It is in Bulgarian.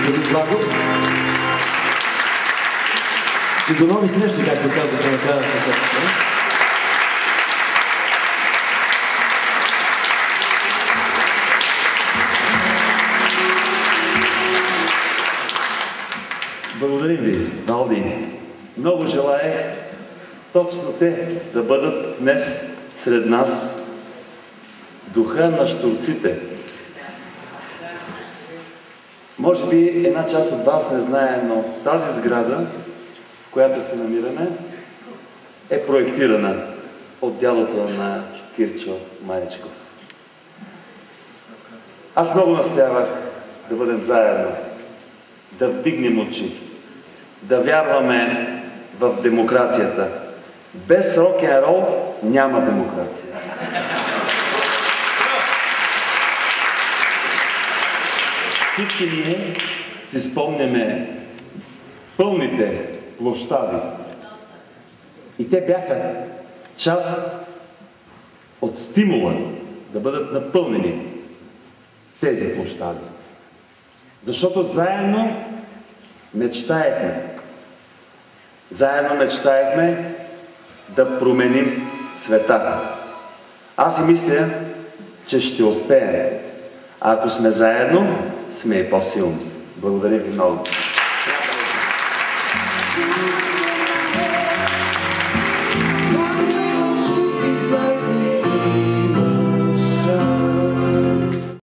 господин Влахов. И до нови срещи, както казаха на края на концерта. Благодарим ви, Валди. Много желаех точно те да бъдат днес сред нас. Духа на щурците. Може би една част от вас не знае, но тази сграда, в която се намираме, е проектирана от дядото на Кирчо Маничков. Аз много настоявах да бъдем заедно, да вдигнем очи, да вярваме в демокрацията. Без рок-н-рол няма демокрация. Всички ние си спомняме пълните площади. И те бяха част от стимула да бъдат напълнени тези площади. Защото заедно мечтаехме. Заедно мечтаехме да променим света. Аз си мисля, че ще успеем. А ако сме заедно, сме и по-силни. Благодаря ви много.